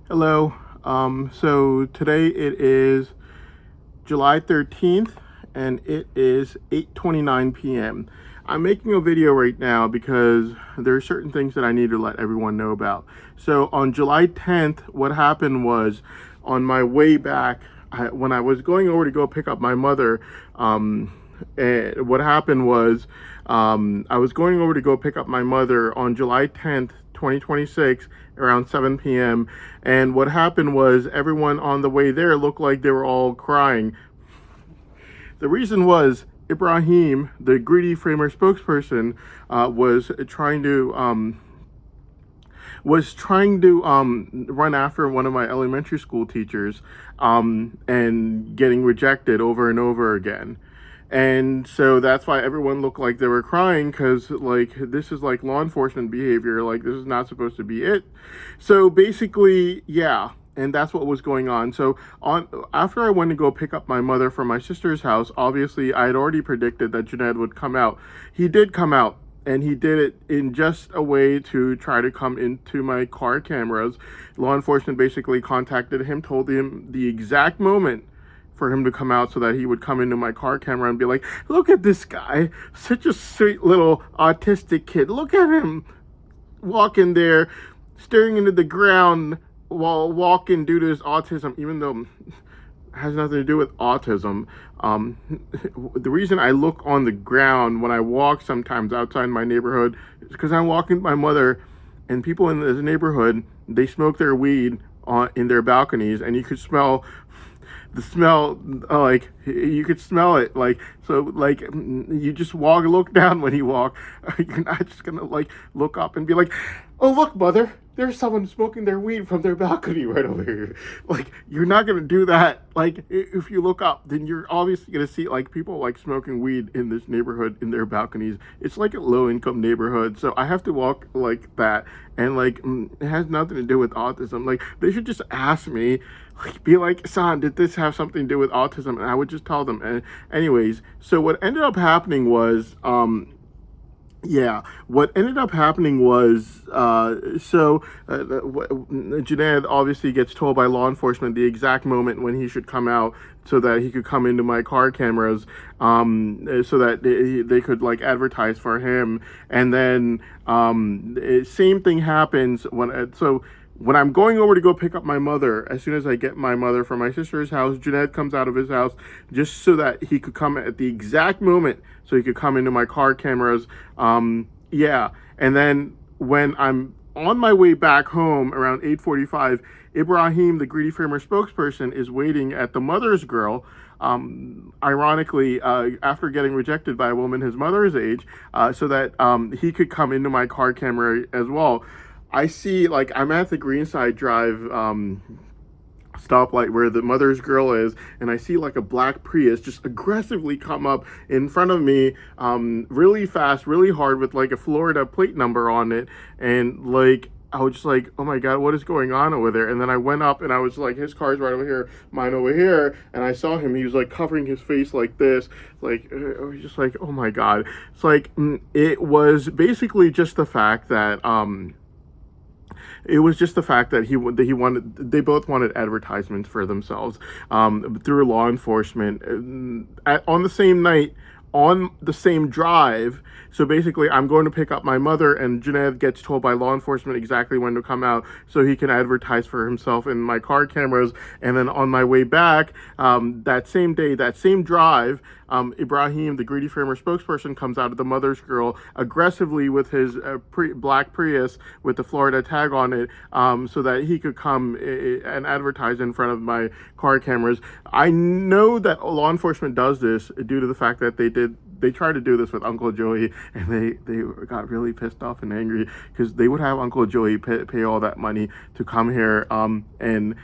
Hello. So today it is July 13th and it is 8:29 p.m. I'm making a video right now because there are certain things that I need to let everyone know about. So on July 10th, what happened was on my way back, when I was going over to go pick up my mother, what happened was I was going over to go pick up my mother on July 10th, 2026, around 7 p.m. And what happened was everyone on the way there looked like they were all crying. The reason was Ibrahim, the Greedy Framer spokesperson, was trying to run after one of my elementary school teachers and getting rejected over and over again. And so that's why everyone looked like they were crying, because like this is like law enforcement behavior, like this is not supposed to be it. So basically, yeah, and that's what was going on. So on after I went to go pick up my mother from my sister's house, obviously I had already predicted that Junaid would come out. He did come out, and he did it in just a way to try to come into my car cameras. Law enforcement basically contacted him, told him the exact moment for him to come out so that he would come into my car camera and be like, look at this guy, such a sweet little autistic kid. Look at him walking there, staring into the ground while walking due to his autism, even though it has nothing to do with autism. The reason I look on the ground when I walk sometimes outside my neighborhood is because I'm walking with my mother, and people in this neighborhood, they smoke their weed in their balconies, and you could smell the smell, like you could smell it, like, so like you just look down when you walk. You're not just gonna like look up and be like, oh look mother, there's someone smoking their weed from their balcony right over here. Like, you're not gonna do that. Like, if you look up, then you're obviously gonna see like people like smoking weed in this neighborhood in their balconies. It's like a low income neighborhood, so I have to walk like that. And like it has nothing to do with autism. Like, they should just ask me, like, be like, son, did this have something to do with autism? And I would just tell them. And anyways, so what ended up happening was what ended up happening was, Junaid obviously gets told by law enforcement the exact moment when he should come out so that he could come into my car cameras, so that they could like advertise for him. And then same thing happens when I'm going over to go pick up my mother. As soon as I get my mother from my sister's house, Junaid comes out of his house just so that he could come at the exact moment so he could come into my car cameras. And then when I'm on my way back home around 8:45, Ibrahim, the Greedy Framer spokesperson, is waiting at the mother's girl. Ironically, after getting rejected by a woman his mother's age, so that he could come into my car camera as well. I see, like, I'm at the Greenside Drive stoplight where the mother's girl is, and I see like a black Prius just aggressively come up in front of me, really fast, really hard, with like a Florida plate number on it. And like, I was just like, oh my god, what is going on over there? And then I went up and I was like, his car's right over here, mine over here, and I saw him. He was like covering his face like this, like, I was just like, oh my god. It's like, it was basically just the fact that they both wanted advertisements for themselves through law enforcement on the same night, on the same drive. So basically, I'm going to pick up my mother, and Junaid gets told by law enforcement exactly when to come out so he can advertise for himself in my car cameras. And then on my way back, that same day, that same drive, Ibrahim, the Greedy Framer spokesperson, comes out of the mother's girl aggressively with his black Prius with the Florida tag on it, so that he could come and advertise in front of my car cameras. I know that law enforcement does this due to the fact that they tried to do this with Uncle Joey, and they got really pissed off and angry because they would have Uncle Joey pay all that money to come here and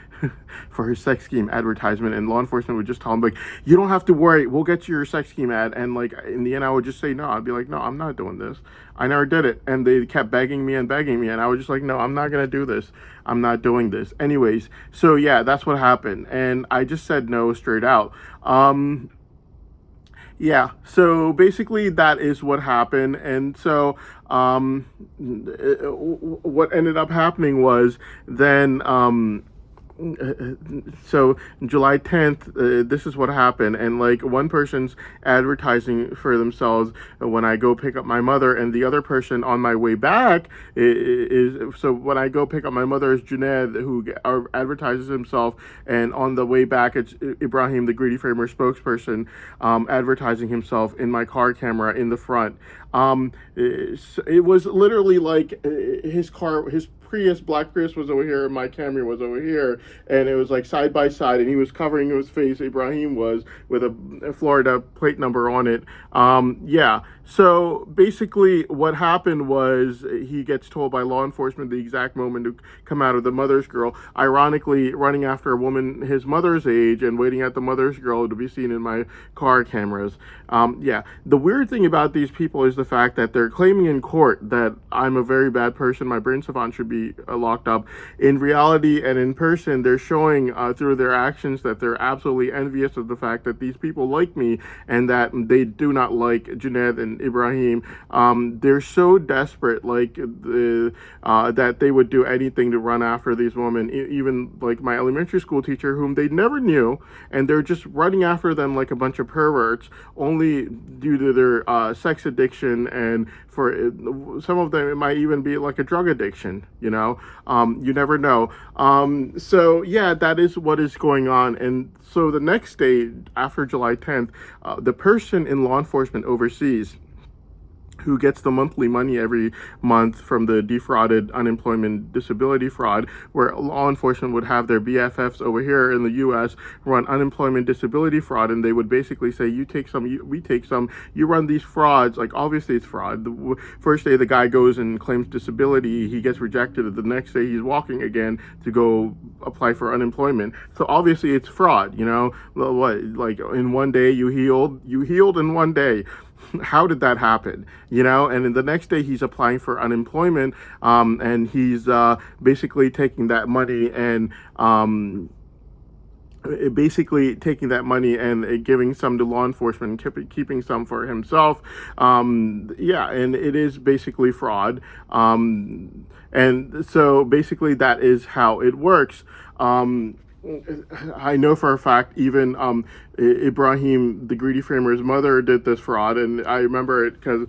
for his sex scheme advertisement, and law enforcement would just tell him like, you don't have to worry, we'll get you your sex scheme ad. And like, in the end, I would just say no. I'd be like, no, I'm not doing this. I never did it. And they kept begging me, and I was just like, no, I'm not gonna do this. I'm not doing this. Anyways, so yeah, that's what happened, and I just said no straight out. Yeah, so basically that is what happened. And so what ended up happening was then so July 10th, this is what happened. And like one person's advertising for themselves when I go pick up my mother, and the other person on my way back is so when I go pick up my mother is Junaid, who advertises himself, and on the way back it's Ibrahim, the Greedy Framer spokesperson, advertising himself in my car camera in the front. It was literally like his car, his Prius, black Prius was over here, and my Camry was over here, and it was like side by side, and he was covering his face, Ibrahim was, with a Florida plate number on it. Yeah, so basically what happened was he gets told by law enforcement the exact moment to come out of the mother's girl, ironically running after a woman his mother's age and waiting at the mother's girl to be seen in my car cameras. Yeah, the weird thing about these people is the fact that they're claiming in court that I'm a very bad person, my brain savant should be locked up. In reality and in person, they're showing through their actions that they're absolutely envious of the fact that these people like me and that they do not like Junaid and Ibrahim. They're so desperate, like that they would do anything to run after these women, even like my elementary school teacher, whom they never knew, and they're just running after them like a bunch of perverts, only due to their sex addiction, and for some of them it might even be like a drug addiction. You never know. So yeah, that is what is going on. And so the next day after July 10th, the person in law enforcement overseas who gets the monthly money every month from the defrauded unemployment disability fraud, where law enforcement would have their BFFs over here in the U.S. run unemployment disability fraud, and they would basically say, you take some, we take some, you run these frauds, like obviously it's fraud. The first day the guy goes and claims disability, he gets rejected. The next day he's walking again to go apply for unemployment. So obviously it's fraud, what, like in one day you healed in one day. How did that happen? And then the next day he's applying for unemployment, and he's basically taking that money and giving some to law enforcement and keeping some for himself. Yeah, and it is basically fraud. And so basically that is how it works. I know for a fact even Ibrahim, the Greedy Framer's mother, did this fraud, and I remember it because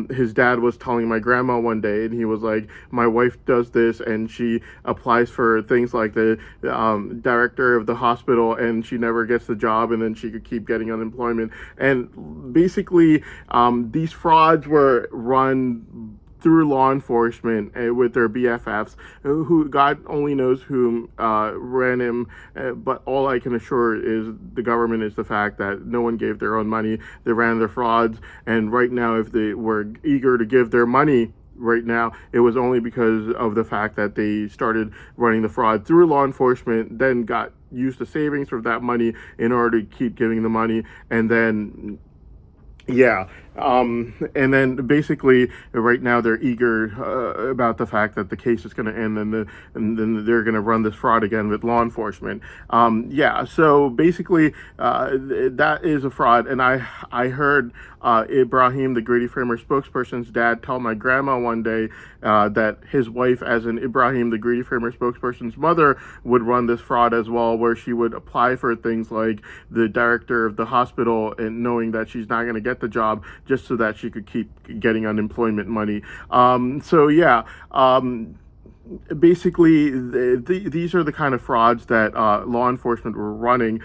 his dad was telling my grandma one day, and he was like, my wife does this, and she applies for things like the director of the hospital, and she never gets the job, and then she could keep getting unemployment. And basically, these frauds were run through law enforcement with their BFFs, who God only knows whom ran him, but all I can assure is the government is the fact that no one gave their own money. They ran their frauds, and right now if they were eager to give their money right now, it was only because of the fact that they started running the fraud through law enforcement, then got used the savings of that money in order to keep giving the money, and then yeah. And then basically right now they're eager about the fact that the case is going to end, and then they're going to run this fraud again with law enforcement. Yeah, so basically that is a fraud. And I heard Ibrahim, the Greedy Framer spokesperson's dad, tell my grandma one day that his wife, as in Ibrahim, the Greedy Framer spokesperson's mother, would run this fraud as well, where she would apply for things like the director of the hospital, and knowing that she's not going to get the job, just so that she could keep getting unemployment money. So yeah, basically these are the kind of frauds that law enforcement were running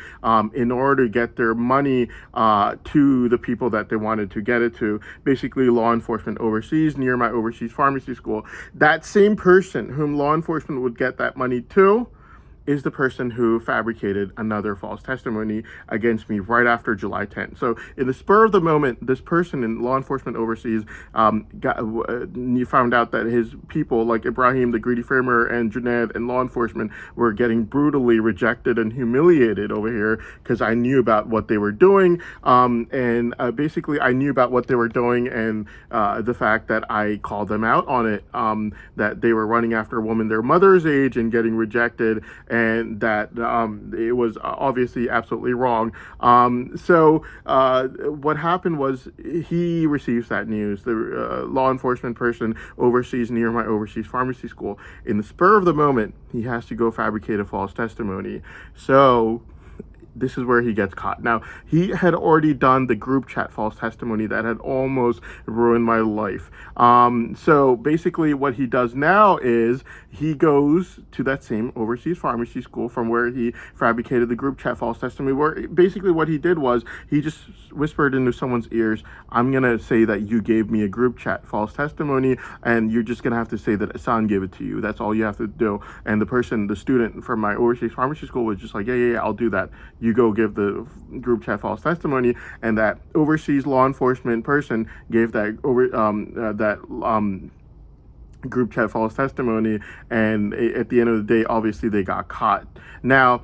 in order to get their money to the people that they wanted to get it to. Basically law enforcement overseas, near my overseas pharmacy school. That same person whom law enforcement would get that money to is the person who fabricated another false testimony against me right after July 10th. So in the spur of the moment, this person in law enforcement overseas you found out that his people, like Ibrahim, the Greedy Framer, and Junaid, and law enforcement, were getting brutally rejected and humiliated over here because I knew about what they were doing. And basically I knew about what they were doing, and the fact that I called them out on it, that they were running after a woman their mother's age and getting rejected. and that it was obviously absolutely wrong. What happened was he receives that news. The law enforcement person oversees near my overseas pharmacy school. In the spur of the moment, he has to go fabricate a false testimony. So this is where he gets caught. Now, he had already done the group chat false testimony that had almost ruined my life. So basically what he does now is he goes to that same overseas pharmacy school from where he fabricated the group chat false testimony, where basically what he did was he just whispered into someone's ears, I'm going to say that you gave me a group chat false testimony, and you're just going to have to say that Hassan gave it to you. That's all you have to do. And the student from my overseas pharmacy school was just like, yeah, I'll do that. You go give the group chat false testimony, and that overseas law enforcement person gave that group chat false testimony, and at the end of the day, obviously they got caught. Now,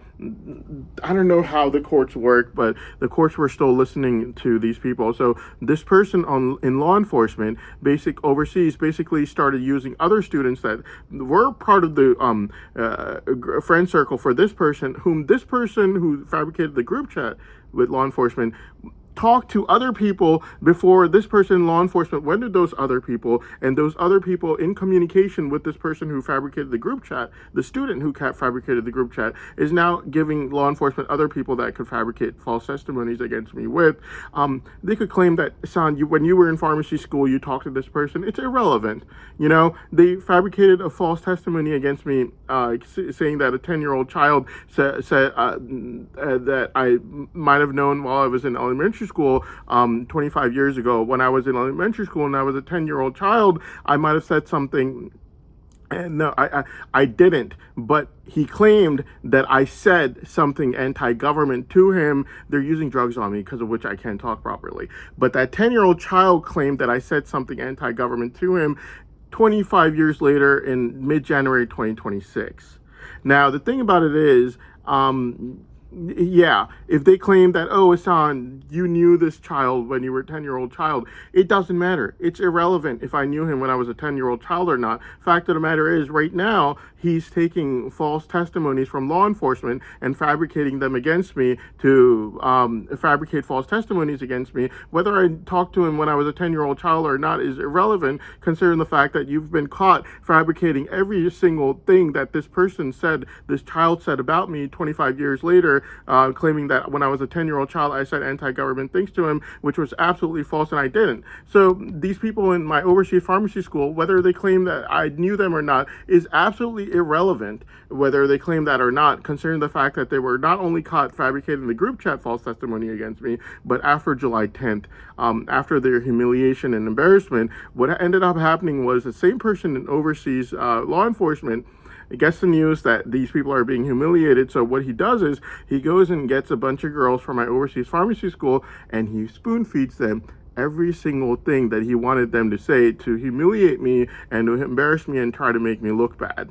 I don't know how the courts work, but the courts were still listening to these people. So this person in law enforcement, overseas, basically started using other students that were part of the friend circle for this person, who fabricated the group chat with law enforcement, talk to other people before this person in law enforcement went to those other people, and those other people in communication with this person who fabricated the group chat, the student who fabricated the group chat, is now giving law enforcement other people that could fabricate false testimonies against me with. They could claim that, Hassan, when you were in pharmacy school, you talked to this person. It's irrelevant. They fabricated a false testimony against me, saying that a 10-year-old child said that I might have known while I was in elementary school 25 years ago. When I was in elementary school and I was a 10-year-old child, I might have said something. And no, I didn't. But he claimed that I said something anti-government to him. They're using drugs on me, because of which I can't talk properly. But that 10-year-old child claimed that I said something anti-government to him 25 years later in mid-January 2026. Now, the thing about it is, if they claim that, oh, Hassan, you knew this child when you were a 10-year-old child, it doesn't matter. It's irrelevant if I knew him when I was a 10-year-old child or not. Fact of the matter is, right now, he's taking false testimonies from law enforcement and fabricating them against me to fabricate false testimonies against me. Whether I talked to him when I was a 10-year-old child or not is irrelevant, considering the fact that you've been caught fabricating every single thing that this child said about me 25 years later, claiming that when I was a 10-year-old child, I said anti-government things to him, which was absolutely false, and I didn't. So these people in my overseas pharmacy school, whether they claim that I knew them or not, is absolutely irrelevant, whether they claim that or not, considering the fact that they were not only caught fabricating the group chat false testimony against me, but after July 10th, after their humiliation and embarrassment, what ended up happening was the same person in overseas law enforcement gets the news that these people are being humiliated. So what he does is he goes and gets a bunch of girls from my overseas pharmacy school, and he spoon feeds them every single thing that he wanted them to say to humiliate me and to embarrass me and try to make me look bad.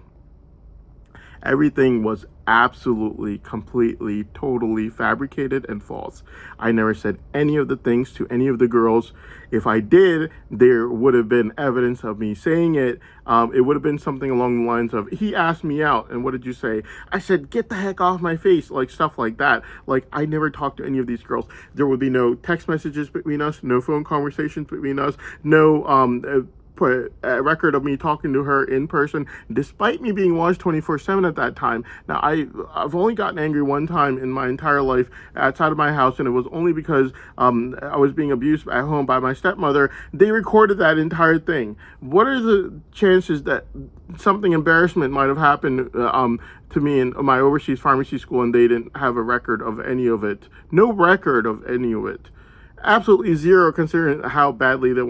Everything was absolutely, completely, totally fabricated and false. I never said any of the things to any of the girls. If I did, there would have been evidence of me saying it. It would have been something along the lines of, he asked me out, and what did you say? I said, get the heck off my face, like stuff like that. Like, I never talked to any of these girls. There would be no text messages between us, no phone conversations between us, no put a record of me talking to her in person, despite me being watched 24/7 at that time. Now, I've only gotten angry one time in my entire life outside of my house, and it was only because I was being abused at home by my stepmother. They recorded that entire thing. What are the chances that something embarrassment might have happened to me in my overseas pharmacy school, and they didn't have a record of any of it? No record of any of it. Absolutely zero, considering how badly they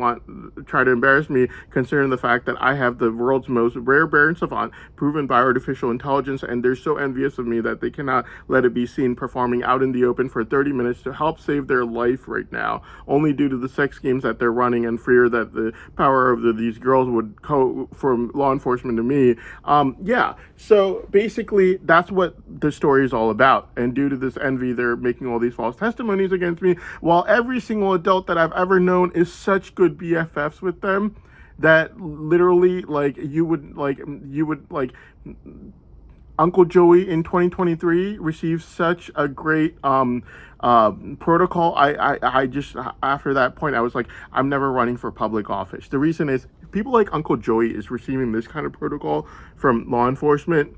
try to embarrass me, considering the fact that I have the world's most rare Baron savant proven by artificial intelligence, and they're so envious of me that they cannot let it be seen performing out in the open for 30 minutes to help save their life right now, only due to the sex games that they're running and fear that the power of these girls would go from law enforcement to me. So basically that's what the story is all about, and due to this envy, they're making all these false testimonies against me, while every single adult that I've ever known is such good BFFs with them that literally, like, you would Uncle Joey in 2023 received such a great protocol. I just, after that point, I was like, I'm never running for public office. The reason is people like Uncle Joey is receiving this kind of protocol from law enforcement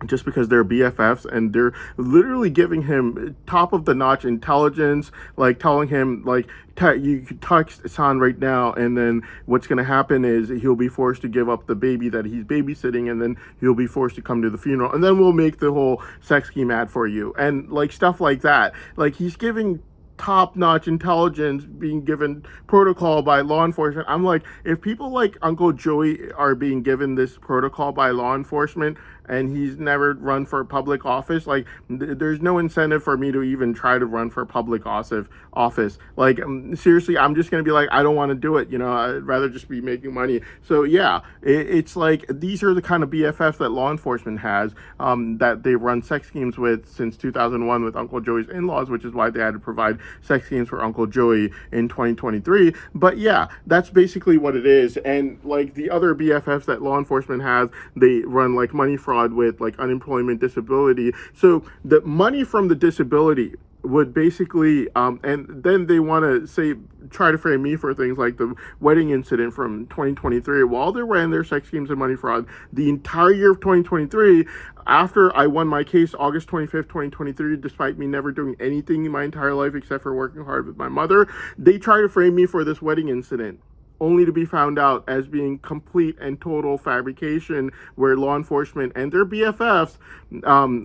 just because they're BFFs, and they're literally giving him top of the notch intelligence, like telling him like you could text Hassan right now, and then what's going to happen is he'll be forced to give up the baby that he's babysitting, and then he'll be forced to come to the funeral, and then we'll make the whole sex scheme ad for you, and like stuff like that. Like he's giving top-notch intelligence being given protocol by law enforcement. I'm like, if people like Uncle Joey are being given this protocol by law enforcement and he's never run for public office, like there's no incentive for me to even try to run for public office. Like seriously, I'm just gonna be like, I don't want to do it, I'd rather just be making money. So yeah, it's like these are the kind of BFFs that law enforcement has, that they run sex schemes with since 2001 with Uncle Joey's in-laws, which is why they had to provide sex schemes for Uncle Joey in 2023. But yeah, that's basically what it is. And like the other BFFs that law enforcement has, they run like money fraud with, like unemployment, disability. So the money from the disability would basically, and then they want to try to frame me for things like the wedding incident from 2023. While they ran their sex schemes and money fraud the entire year of 2023, after I won my case August 25th, 2023, despite me never doing anything in my entire life except for working hard with my mother, they try to frame me for this wedding incident, only to be found out as being complete and total fabrication, where law enforcement and their BFFs,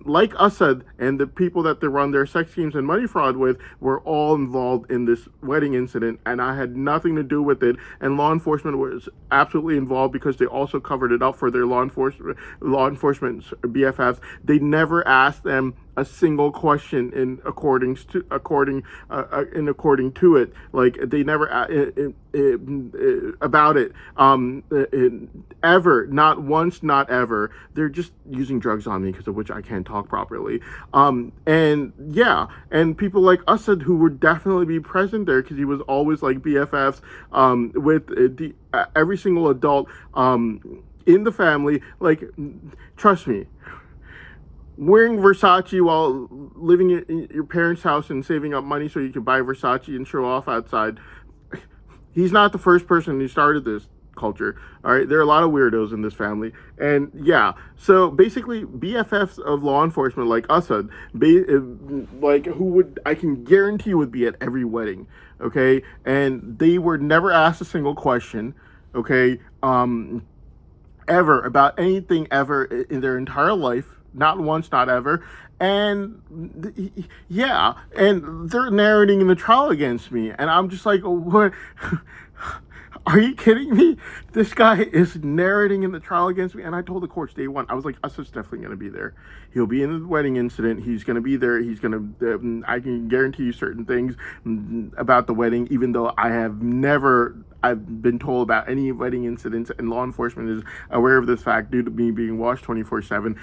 like Assad and the people that they run their sex schemes and money fraud with, were all involved in this wedding incident, and I had nothing to do with it. And law enforcement was absolutely involved because they also covered it up for their law enforcement BFFs. They never asked them a single question according to it. Like they never about it ever, not once, not ever. They're just using drugs on me, because of which I can't talk properly. And yeah, and people like Assad, who would definitely be present there because he was always like BFFs with the every single adult in the family. Like, trust me, wearing Versace while living in your parents' house and saving up money so you can buy Versace and show off outside, he's not the first person who started this culture. All right, there are a lot of weirdos in this family. And yeah, so basically BFFs of law enforcement like Assad, like who would, I can guarantee, would be at every wedding, okay? And they were never asked a single question, okay, ever, about anything ever in their entire life. Not once, not ever. And yeah, and they're narrating in the trial against me, and I'm just like, what? Are you kidding me? This guy is narrating in the trial against me. And I told the courts day one, I was like, Assad's definitely going to be there. He'll be in the wedding incident. He's going to be there. He's going to, I can guarantee you certain things about the wedding, even though I've been told about any wedding incidents, and law enforcement is aware of this fact due to me being watched 24/7.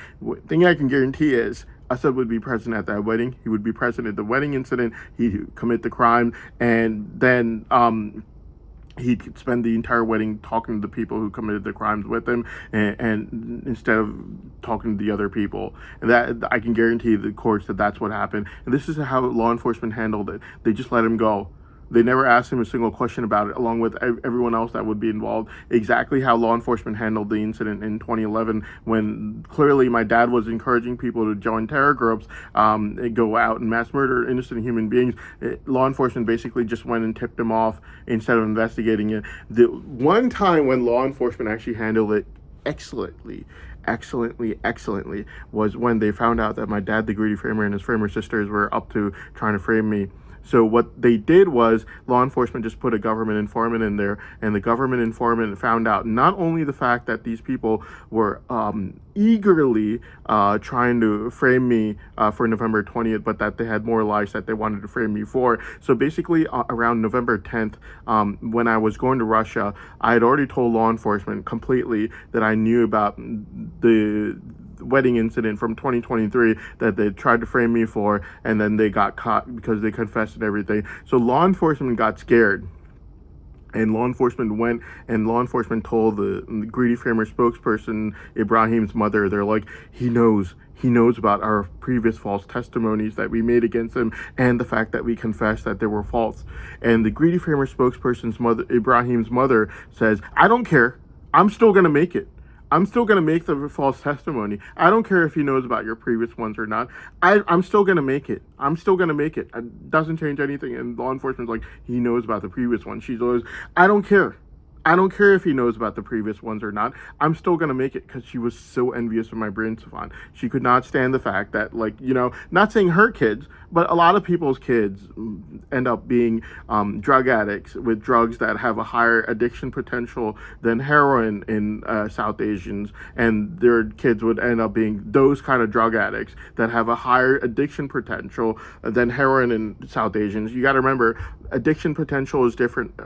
Thing I can guarantee is Assad would be present at that wedding. He would be present at the wedding incident. He'd commit the crime, and then he'd spend the entire wedding talking to the people who committed the crimes with him, and instead of talking to the other people. And that, I can guarantee the courts that that's what happened. And this is how law enforcement handled it. They just let him go. They never asked him a single question about it, along with everyone else that would be involved. Exactly how law enforcement handled the incident in 2011, when clearly my dad was encouraging people to join terror groups, and go out and mass murder innocent human beings. Law enforcement basically just went and tipped him off instead of investigating it. The one time when law enforcement actually handled it excellently was when they found out that my dad, the greedy framer, and his framer sisters were up to trying to frame me. So what they did was law enforcement just put a government informant in there, and the government informant found out not only the fact that these people were eagerly trying to frame me for November 20th, but that they had more lies that they wanted to frame me for. So basically around November 10th, when I was going to Russia, I had already told law enforcement completely that I knew about the wedding incident from 2023 that they tried to frame me for, and then they got caught because they confessed and everything. So law enforcement got scared, And law enforcement went, and law enforcement told the Greedy Framer spokesperson, Ibrahim's mother, they're like, he knows about our previous false testimonies that we made against him and the fact that we confessed that they were false. And the Greedy Framer spokesperson's mother, Ibrahim's mother, says, I don't care. I'm still going to make it. I'm still going to make the false testimony. I don't care if he knows about your previous ones or not. I'm still going to make it. I'm still going to make it. It doesn't change anything. And law enforcement's like, he knows about the previous one. She's always, I don't care. I don't care if he knows about the previous ones or not. I'm still going to make it, because she was so envious of my brain savant. She could not stand the fact that, like, not saying her kids, but a lot of people's kids end up being drug addicts with drugs that have a higher addiction potential than heroin in South Asians. And their kids would end up being those kind of drug addicts that have a higher addiction potential than heroin in South Asians. You got to remember, addiction potential is different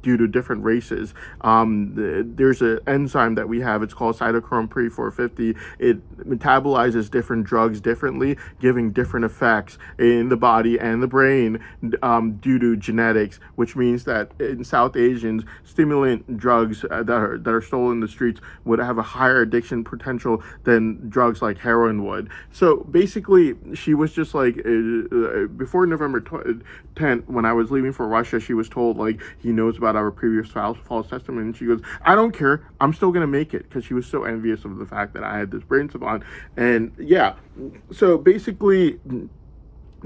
due to different races. There's an enzyme that we have. It's called cytochrome P450. It metabolizes different drugs differently, giving different effects in the body and the brain due to genetics, which means that in South Asians, stimulant drugs that are stolen in the streets would have a higher addiction potential than drugs like heroin would. So basically, she was just like, before November 10th, when I was leaving for Russia, she was told, like, he knows about our previous false testimony, and she goes, I don't care, I'm still gonna make it, because she was so envious of the fact that I had this brain savant. And yeah, so basically,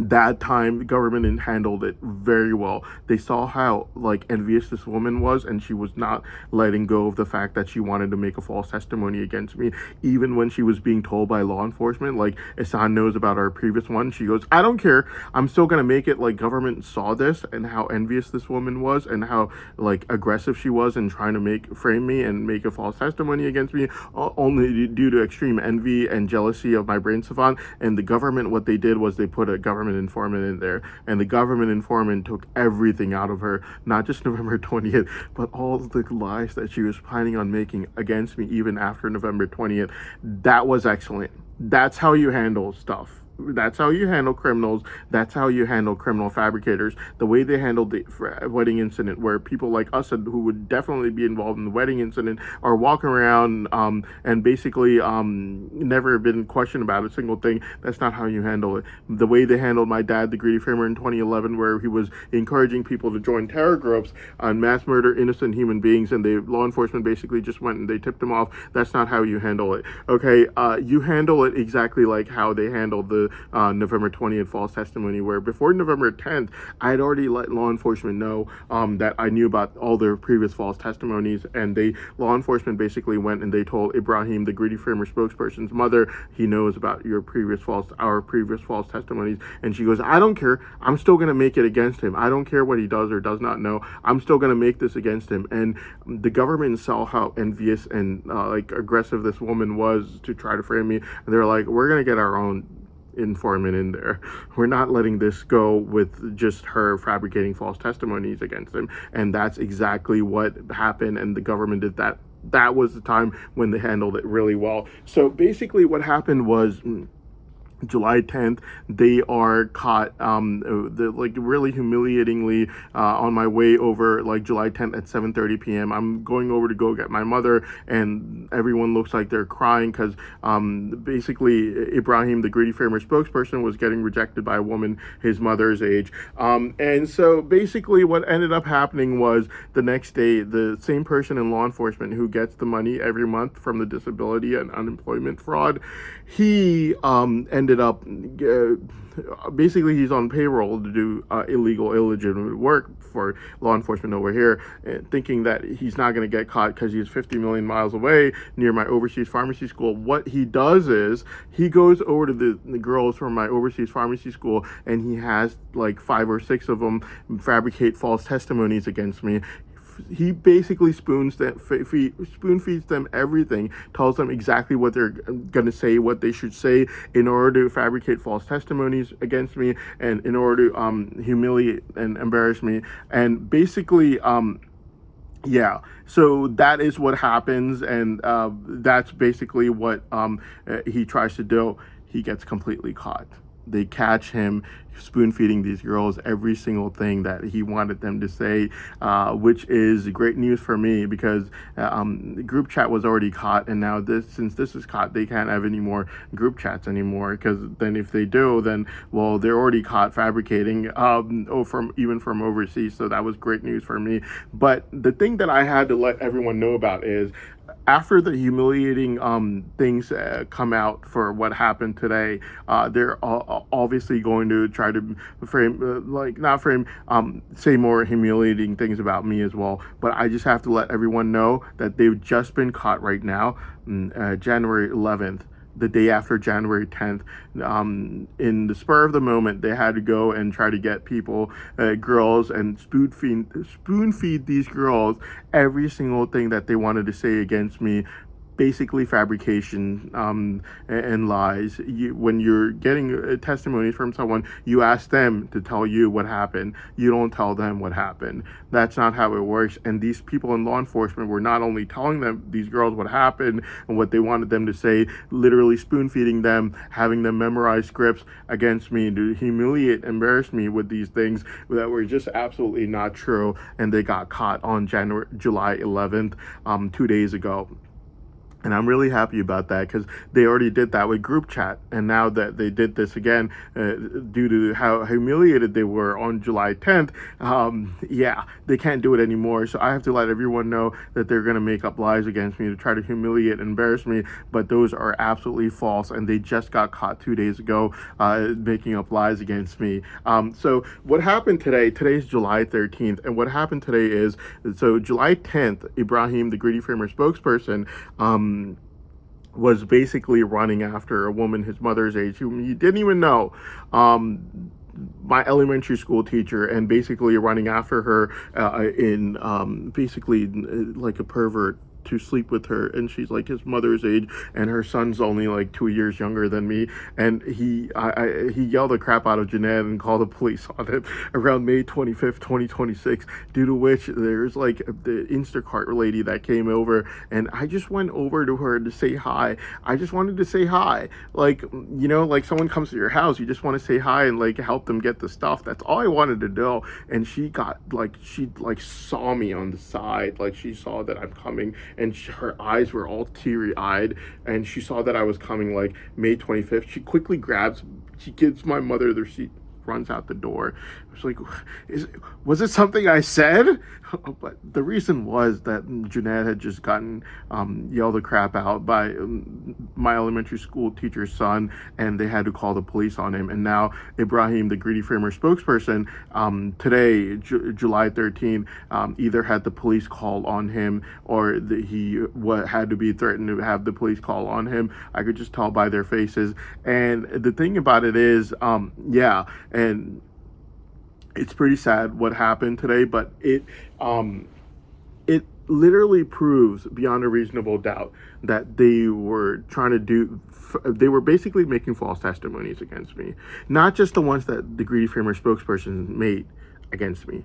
that time the government handled it very well. They saw how, like, envious this woman was, and she was not letting go of the fact that she wanted to make a false testimony against me, even when she was being told by law enforcement, like, Ihsan knows about our previous one. She goes, I don't care, I'm still gonna make it. Like, government saw this and how envious this woman was and how, like, aggressive she was in trying to frame me and make a false testimony against me, only due to extreme envy and jealousy of my brain savant. And the government, what they did was they put a government informant in there, and the government informant took everything out of her, not just November 20th, but all the lies that she was planning on making against me even after November 20th. That was excellent. That's how you handle stuff. That's how you handle criminals. That's how you handle criminal fabricators. The way they handled the wedding incident, where people like us who would definitely be involved in the wedding incident are walking around and basically never been questioned about a single thing. That's not how you handle it. The way they handled my dad, the Greedy Framer, in 2011, where he was encouraging people to join terror groups and mass murder innocent human beings, and the law enforcement basically just went and they tipped him off. That's not how you handle it. Okay, you handle it exactly like how they handled the November 20th false testimony, where before November 10th, I had already let law enforcement know that I knew about all their previous false testimonies, and law enforcement basically went and they told Ibrahim, the Greedy Framer spokesperson's mother, he knows about our previous false testimonies. And she goes, I don't care, I'm still going to make it against him. I don't care what he does or does not know, I'm still going to make this against him. And the government saw how envious and like aggressive this woman was to try to frame me, and they're like, we're going to get our own informant in there. We're not letting this go with just her fabricating false testimonies against him. And that's exactly what happened, and the government did that. That was the time when they handled it really well. So basically what happened was, July 10th, they are caught like really humiliatingly on my way over, like July 10th at 7:30 p.m. I'm going over to go get my mother, and everyone looks like they're crying because basically Ibrahim, the Greedy Framer spokesperson, was getting rejected by a woman his mother's age. And so basically what ended up happening was, the next day, the same person in law enforcement who gets the money every month from the disability and unemployment fraud, he ended up basically he's on payroll to do illegal, illegitimate work for law enforcement over here, thinking that he's not going to get caught because he's 50 million miles away near my overseas pharmacy school. What he does is he goes over to the girls from my overseas pharmacy school, and he has like 5 or 6 of them fabricate false testimonies against me. He basically spoon feeds them everything, tells them exactly what they're going to say, what they should say in order to fabricate false testimonies against me, and in order to humiliate and embarrass me. And basically, yeah, so that is what happens, and that's basically what he tries to do. He gets completely caught. they catch him spoon feeding these girls every single thing that he wanted them to say, which is great news for me because the group chat was already caught, and now since this is caught, they can't have any more group chats anymore. Because then if they do, then well, they're already caught fabricating, from overseas. So that was great news for me. But the thing that I had to let everyone know about is, after the humiliating things come out for what happened today, they're obviously going to try to say more humiliating things about me as well. But I just have to let everyone know that they've just been caught right now, January 11th. The day after January 10th, in the spur of the moment, they had to go and try to get people, girls, and spoon feed these girls every single thing that they wanted to say against me. Basically fabrication, and lies. When you're getting testimonies from someone, you ask them to tell you what happened. You don't tell them what happened. That's not how it works. And these people in law enforcement were not only telling these girls what happened and what they wanted them to say, literally spoon feeding them, having them memorize scripts against me to humiliate, embarrass me with these things that were just absolutely not true. And they got caught on July 11th, 2 days ago. And I'm really happy about that because they already did that with group chat. And now that they did this again, due to how humiliated they were on July 10th, they can't do it anymore. So I have to let everyone know that they're going to make up lies against me to try to humiliate and embarrass me. But those are absolutely false. And they just got caught 2 days ago making up lies against me. So what happened today? Today's July 13th. And what happened today is, so July 10th, Ibrahim, the Greedy Framer spokesperson, was basically running after a woman his mother's age whom he didn't even know, my elementary school teacher, and basically running after her in basically like a pervert to sleep with her, and she's like his mother's age, and her son's only like 2 years younger than me. And he yelled the crap out of Jeanette and called the police on him around May 25th, 2026, due to which there's like the Instacart lady that came over, and I just went over to her to say hi. I just wanted to say hi. Like, like someone comes to your house, you just want to say hi and like help them get the stuff. That's all I wanted to do. And she saw me on the side, like she saw that I'm coming, and her eyes were all teary-eyed, and she saw that I was coming like May 25th. She quickly she gives my mother the receipt, runs out the door. I was like, was it something I said? But the reason was that Jeanette had just gotten yelled the crap out by my elementary school teacher's son, and they had to call the police on him. And now Ibrahim, the Greedy Framer spokesperson, today, July 13th, either had the police call on him, or he had to be threatened to have the police call on him. I could just tell by their faces. And the thing about it is, and it's pretty sad what happened today, but it literally proves beyond a reasonable doubt that they were they were basically making false testimonies against me. Not just the ones that the Greedy Framer spokesperson made against me.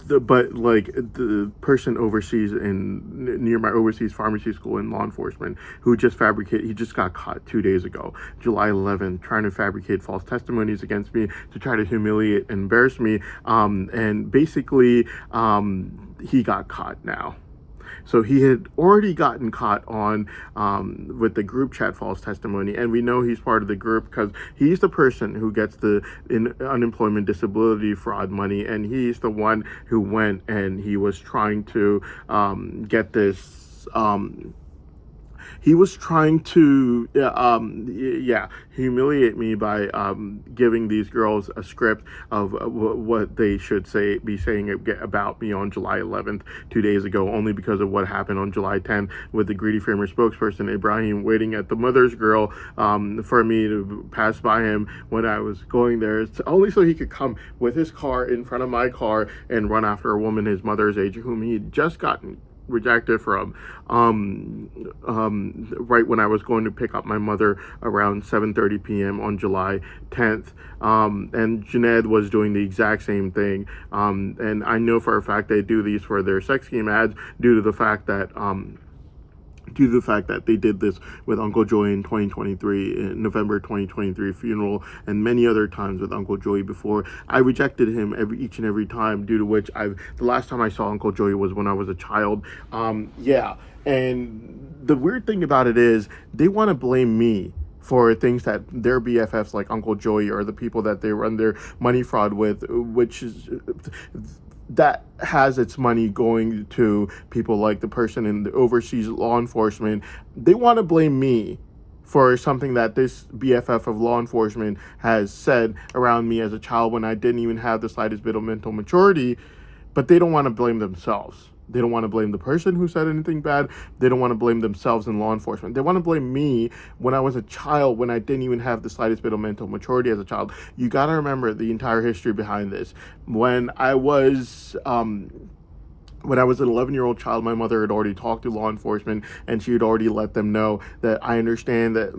But like the person overseas near my overseas pharmacy school in law enforcement, who just he just got caught 2 days ago, July 11th, trying to fabricate false testimonies against me to try to humiliate and embarrass me. And basically, he got caught now. So he had already gotten caught on with the group chat false testimony, and we know he's part of the group because he's the person who gets the unemployment disability fraud money, and he's the one who went and he was trying to get this. He was trying to humiliate me by giving these girls a script of what they should be saying about me on July 11th, 2 days ago, only because of what happened on July 10th with the Greedy Framer spokesperson Ibrahim waiting at the mother's girl for me to pass by him when I was going there, only so he could come with his car in front of my car and run after a woman his mother's age whom he had just gotten rejected from right when I was going to pick up my mother around 7:30 p.m. on July 10th. And Jeanette was doing the exact same thing. And I know for a fact they do these for their sex scheme ads due to the fact that due to the fact that they did this with Uncle Joey in 2023, in November 2023 funeral, and many other times with Uncle Joey before. I rejected him each and every time, due to which the last time I saw Uncle Joey was when I was a child. Yeah, and the weird thing about it is they want to blame me for things that their BFFs like Uncle Joey or the people that they run their money fraud with, which is that has its money going to people like the person in the overseas law enforcement. They want to blame me for something that this BFF of law enforcement has said around me as a child when I didn't even have the slightest bit of mental maturity, but they don't want to blame themselves. They don't want to blame the person who said anything bad. They don't want to blame themselves in law enforcement. They want to blame me when I was a child, when I didn't even have the slightest bit of mental maturity as a child. You got to remember the entire history behind this. When I was an 11-year-old child, my mother had already talked to law enforcement, and she had already let them know that I understand that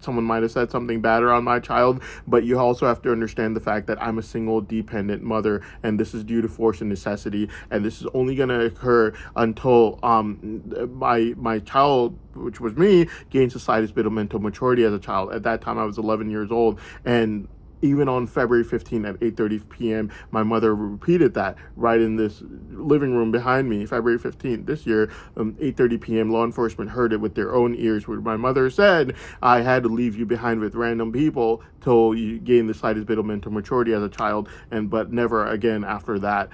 someone might have said something bad around my child, but you also have to understand the fact that I'm a single dependent mother, and this is due to force and necessity, and this is only going to occur until my child, which was me, gains the slightest bit of mental maturity as a child. At that time, I was 11 years old, and even on February 15th at 8:30 p.m., my mother repeated that right in this living room behind me. February 15th this year, 8:30 p.m., law enforcement heard it with their own ears, where my mother said, I had to leave you behind with random people till you gain the slightest bit of mental maturity as a child, but never again after that.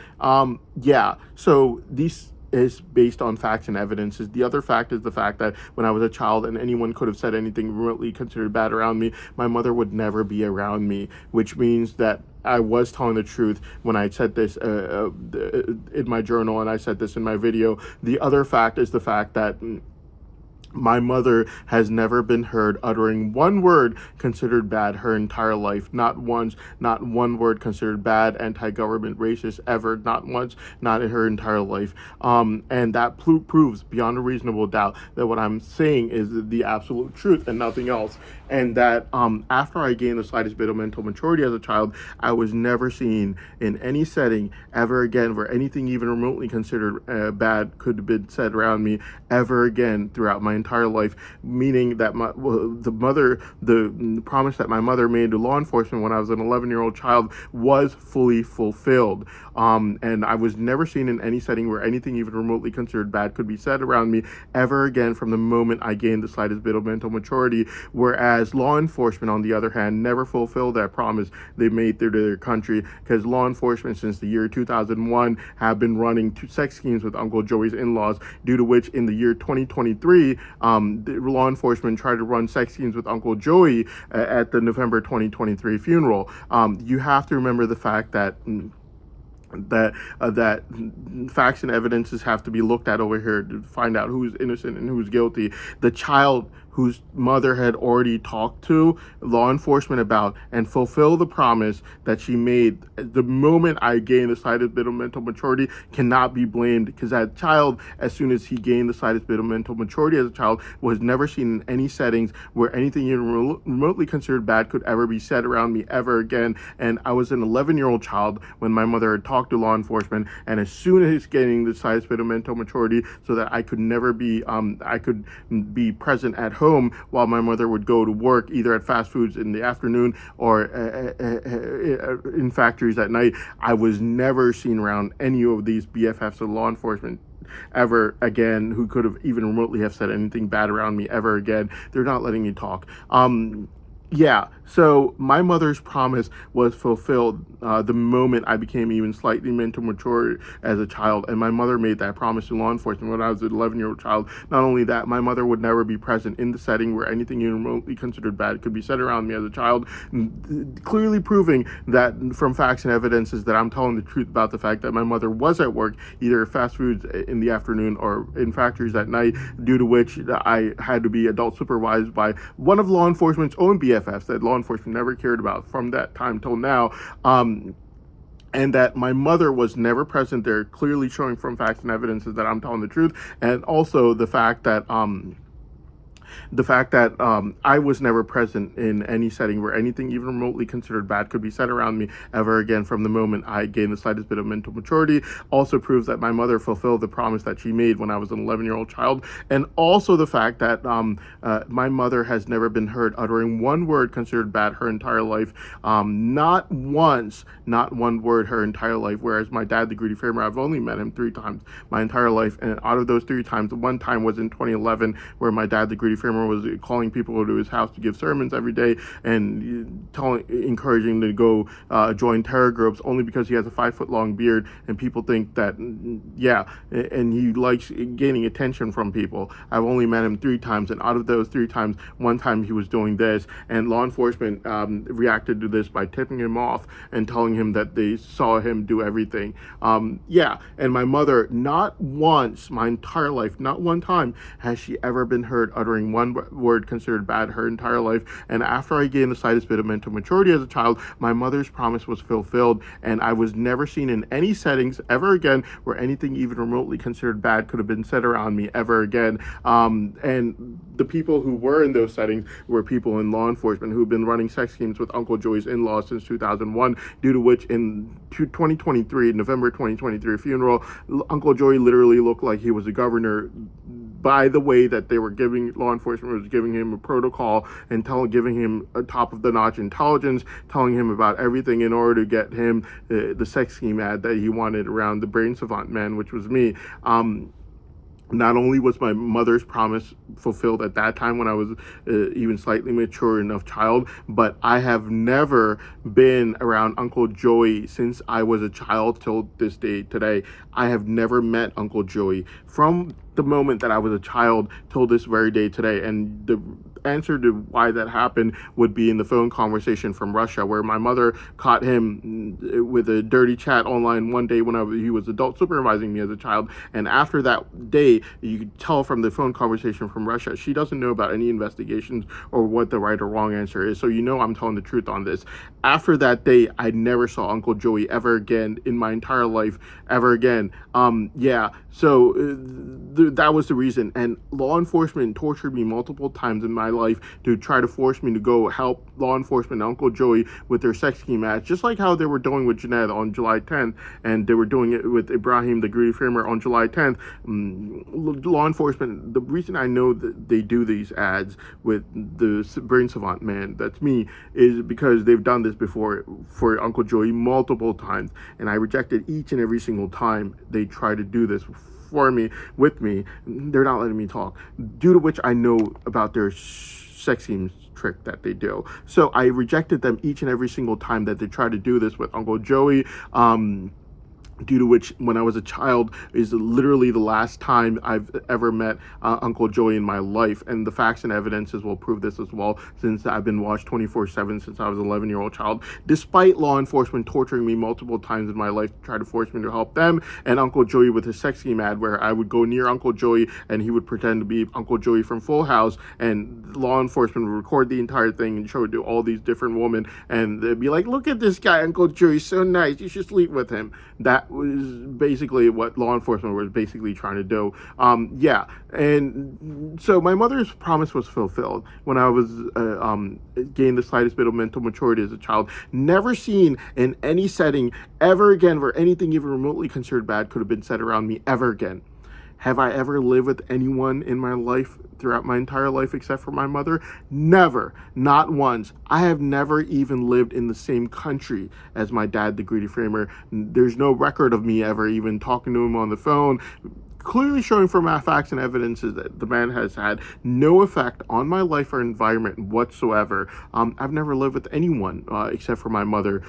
Yeah, so these is based on facts and evidences. The other fact is the fact that when I was a child and anyone could have said anything remotely considered bad around me, my mother would never be around me, which means that I was telling the truth when I said this in my journal, and I said this in my video. The other fact is the fact that my mother has never been heard uttering one word considered bad her entire life. Not once, not one word considered bad, anti-government, racist, ever. Not once, not in her entire life. And that proves beyond a reasonable doubt that what I'm saying is the absolute truth and nothing else. And that after I gained the slightest bit of mental maturity as a child, I was never seen in any setting ever again where anything even remotely considered bad could have been said around me ever again throughout my entire life, meaning that the promise that my mother made to law enforcement when I was an 11-year-old child was fully fulfilled. And I was never seen in any setting where anything even remotely considered bad could be said around me ever again from the moment I gained the slightest bit of mental maturity, whereas law enforcement, on the other hand, never fulfilled that promise they made to their country, because law enforcement since the year 2001 have been running two sex schemes with Uncle Joey's in-laws, due to which in the year 2023, the law enforcement tried to run sex scenes with Uncle Joey at the November 2023 funeral. You have to remember the fact that that facts and evidences have to be looked at over here to find out who's innocent and who's guilty. The child whose mother had already talked to law enforcement about and fulfill the promise that she made the moment I gained the slightest bit of mental maturity cannot be blamed, because that child, as soon as he gained the slightest bit of mental maturity as a child, was never seen in any settings where anything even remotely considered bad could ever be said around me ever again. And I was an 11-year-old child when my mother had talked to law enforcement, and as soon as getting the slightest bit of mental maturity so that I could never be I could be present at home while my mother would go to work, either at fast foods in the afternoon or in factories at night, I was never seen around any of these BFFs of law enforcement ever again who could have even remotely have said anything bad around me ever again. They're not letting me talk. Yeah, so my mother's promise was fulfilled the moment I became even slightly mental mature as a child, and my mother made that promise to law enforcement when I was an 11-year-old child. Not only that, my mother would never be present in the setting where anything even remotely considered bad could be said around me as a child, clearly proving that from facts and evidences that I'm telling the truth about the fact that my mother was at work, either at fast foods in the afternoon or in factories at night, due to which I had to be adult supervised by one of law enforcement's own BFFs that law enforcement never cared about from that time till now, and that my mother was never present there, clearly showing from facts and evidences that I'm telling the truth, and also the fact that The fact that I was never present in any setting where anything even remotely considered bad could be said around me ever again from the moment I gained the slightest bit of mental maturity also proves that my mother fulfilled the promise that she made when I was an 11-year-old child. And also the fact that my mother has never been heard uttering one word considered bad her entire life. Not once, not one word her entire life. Whereas my dad, the Greedy Framer, I've only met him 3 times my entire life. And out of those 3 times, the one time was in 2011 where my dad, the Greedy Framer, was calling people to his house to give sermons every day and encouraging them to go join terror groups only because he has a 5-foot-long beard and people think that, yeah, and he likes gaining attention from people. I've only met him 3 times, and out of those 3 times, one time he was doing this, and law enforcement reacted to this by tipping him off and telling him that they saw him do everything. Yeah, and my mother, not once, my entire life, not one time has she ever been heard uttering one word considered bad her entire life. And after I gained the slightest bit of mental maturity as a child, my mother's promise was fulfilled, and I was never seen in any settings ever again where anything even remotely considered bad could have been said around me ever again. And the people who were in those settings were people in law enforcement who've been running sex schemes with Uncle Joey's in-laws since 2001, due to which in 2023, November 2023 funeral, Uncle Joey literally looked like he was a governor by the way that they were giving, law enforcement was giving him a protocol and giving him a top of the notch intelligence, telling him about everything in order to get him the sex scheme ad that he wanted around the brain savant man, which was me. Not only was my mother's promise fulfilled at that time when I was even slightly mature enough child, but I have never been around Uncle Joey since I was a child till this day today. I have never met Uncle Joey from the moment that I was a child till this very day today. And the answer to why that happened would be in the phone conversation from Russia, where my mother caught him with a dirty chat online one day when he was adult supervising me as a child. And after that day, you could tell from the phone conversation from Russia, she doesn't know about any investigations or what the right or wrong answer is. So I'm telling the truth on this. After that day, I never saw Uncle Joey ever again in my entire life, ever again. Yeah, so that was the reason. And law enforcement tortured me multiple times in my life to try to force me to go help law enforcement and Uncle Joey with their sex scheme ads, just like how they were doing with Jeanette on July 10th, and they were doing it with Ibrahim, the Greedy Framer, on July 10th. Law enforcement, the reason I know that they do these ads with the brain savant man, that's me, is because they've done this before for Uncle Joey multiple times, and I rejected each and every single time they try to do this for me, with me. They're not letting me talk, due to which I know about their sex schemes trick that they do. So I rejected them each and every single time that they try to do this with Uncle Joey. Due to which, when I was a child, is literally the last time I've ever met Uncle Joey in my life. And the facts and evidences will prove this as well, since I've been watched 24/7 since I was an 11-year-old child, despite law enforcement torturing me multiple times in my life to try to force me to help them, and Uncle Joey with his sex scheme ad, where I would go near Uncle Joey and he would pretend to be Uncle Joey from Full House, and law enforcement would record the entire thing and show it to all these different women, and they'd be like, "Look at this guy, Uncle Joey's so nice, you should sleep with him." That was basically what law enforcement was basically trying to do. Yeah, and so my mother's promise was fulfilled when I was gained the slightest bit of mental maturity as a child. Never seen in any setting ever again where anything even remotely considered bad could have been said around me ever again. Have I ever lived with anyone in my life throughout my entire life except for my mother? Never. Not once. I have never even lived in the same country as my dad, the Greedy Framer. There's no record of me ever even talking to him on the phone, clearly showing from my facts and evidences that the man has had no effect on my life or environment whatsoever. I've never lived with anyone except for my mother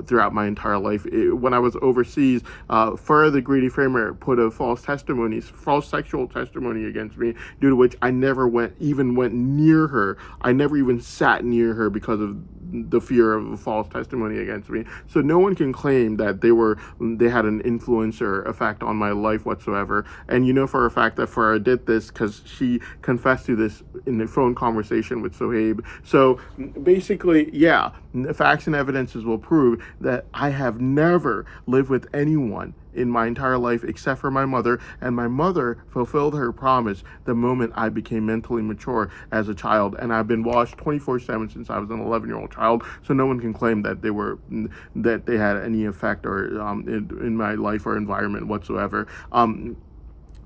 throughout my entire life. When I was overseas, Farah the Greedy Framer put a false sexual testimony against me, due to which I never went near her. I never even sat near her because of the fear of a false testimony against me. So no one can claim that they had an influence or effect on my life whatsoever. And you know for a fact that Farah did this because she confessed to this in a phone conversation with Sohaib. So basically, yeah, facts and evidences will prove that I have never lived with anyone in my entire life except for my mother, and my mother fulfilled her promise the moment I became mentally mature as a child. And I've been watched 24/7 since I was an 11-year-old child, so no one can claim that they had any effect or in my life or environment whatsoever.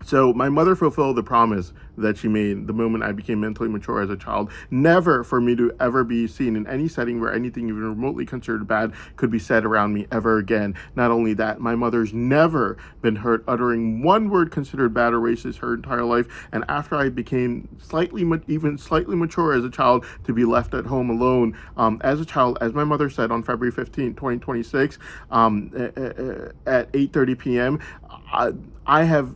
So my mother fulfilled the promise that she made the moment I became mentally mature as a child, never for me to ever be seen in any setting where anything even remotely considered bad could be said around me ever again. Not only that, my mother's never been heard uttering one word considered bad or racist her entire life, and after I became slightly mature as a child, to be left at home alone as a child, as my mother said on February 15, 2026, at 8:30 p.m., I have